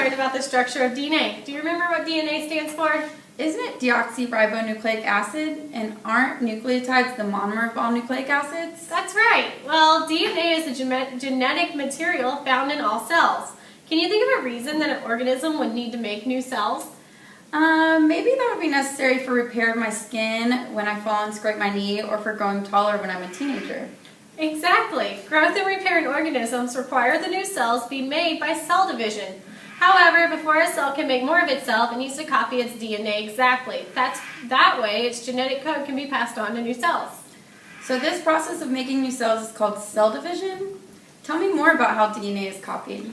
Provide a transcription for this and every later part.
learn about the structure of DNA. Do you remember what DNA stands for? Isn't it deoxyribonucleic acid? And aren't nucleotides the monomer of all nucleic acids? That's right. Well, DNA is the genetic material found in all cells. Can you think of a reason that an organism would need to make new cells? Maybe that would be necessary for repair of my skin when I fall and scrape my knee, or for growing taller when I'm a teenager. Exactly. Growth and repair in organisms require the new cells be made by cell division. However, before a cell can make more of itself, it needs to copy its DNA exactly. That way, its genetic code can be passed on to new cells. So this process of making new cells is called cell division? Tell me more about how DNA is copied.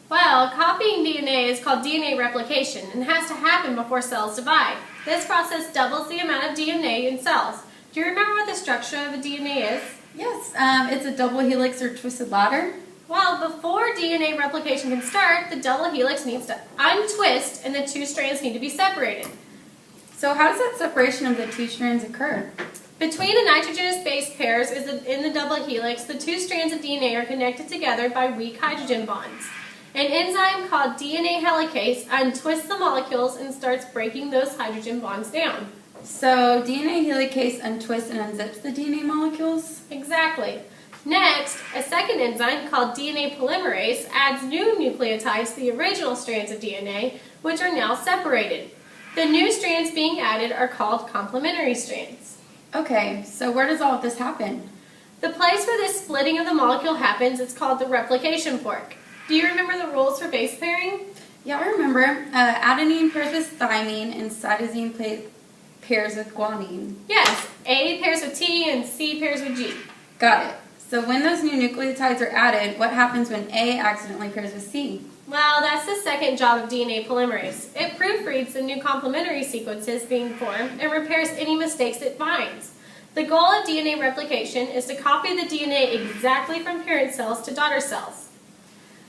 Well, copying DNA is called DNA replication and has to happen before cells divide. This process doubles the amount of DNA in cells. Do you remember what the structure of a DNA is? Yes, it's a double helix or twisted ladder. Well, before DNA replication can start, the double helix needs to untwist and the two strands need to be separated. So how does that separation of the two strands occur? Between the nitrogenous base pairs in the double helix, the two strands of DNA are connected together by weak hydrogen bonds. An enzyme called DNA helicase untwists the molecules and starts breaking those hydrogen bonds down. So DNA helicase untwists and unzips the DNA molecules? Exactly. Next, a second enzyme called DNA polymerase adds new nucleotides to the original strands of DNA, which are now separated. The new strands being added are called complementary strands. Okay, so where does all of this happen? The place where this splitting of the molecule happens is called the replication fork. Do you remember the rules for base pairing? Yeah, I remember. Adenine pairs with thymine and cytosine pairs with guanine. Yes, A pairs with T and C pairs with G. Got it. So when those new nucleotides are added, what happens when A accidentally pairs with C? Well, that's the second job of DNA polymerase. It proofreads the new complementary sequences being formed and repairs any mistakes it finds. The goal of DNA replication is to copy the DNA exactly from parent cells to daughter cells.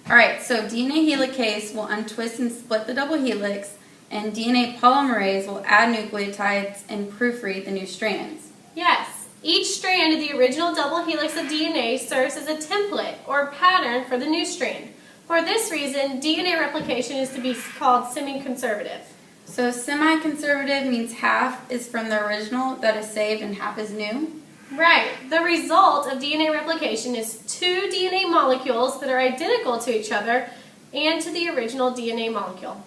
Alright, so DNA helicase will untwist and split the double helix, and DNA polymerase will add nucleotides and proofread the new strands. Yes, each strand of the original double helix of DNA serves as a template or pattern for the new strand. For this reason, DNA replication is to be called semi-conservative. So semi-conservative means half is from the original that is saved and half is new? Right. The result of DNA replication is two DNA molecules that are identical to each other and to the original DNA molecule.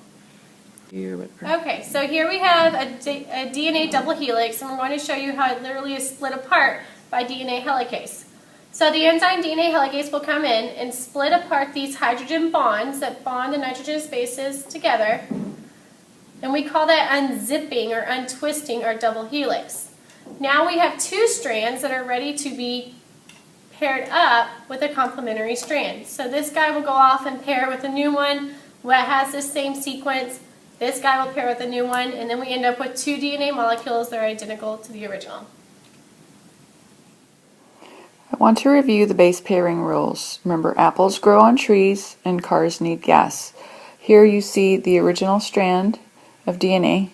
Okay, so here we have a DNA double helix, and we're going to show you how it literally is split apart by DNA helicase. So the enzyme DNA helicase will come in and split apart these hydrogen bonds that bond the nitrogenous bases together, and we call that unzipping or untwisting our double helix. Now we have two strands that are ready to be paired up with a complementary strand. So this guy will go off and pair with a new one that has the same sequence. This guy will pair with a new one, and then we end up with two DNA molecules that are identical to the original. I want to review the base pairing rules. Remember, apples grow on trees and cars need gas. Here you see the original strand of DNA,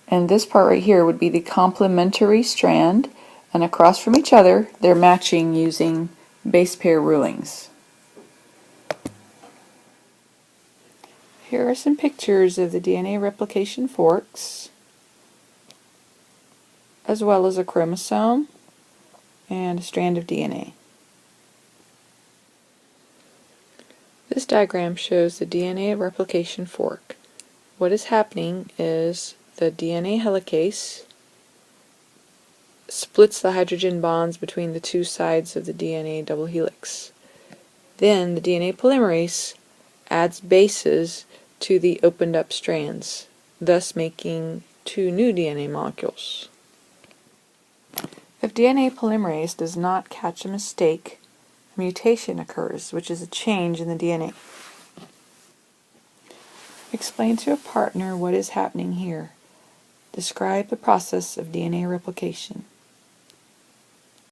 and this part right here would be the complementary strand, and across from each other they're matching using base pair rulings. Here are some pictures of the DNA replication forks, as well as a chromosome and a strand of DNA. This diagram shows the DNA replication fork. What is happening is the DNA helicase splits the hydrogen bonds between the two sides of the DNA double helix. Then the DNA polymerase adds bases to the opened up strands, thus making two new DNA molecules. If DNA polymerase does not catch a mistake, a mutation occurs, which is a change in the DNA. Explain to a partner what is happening here. Describe the process of DNA replication.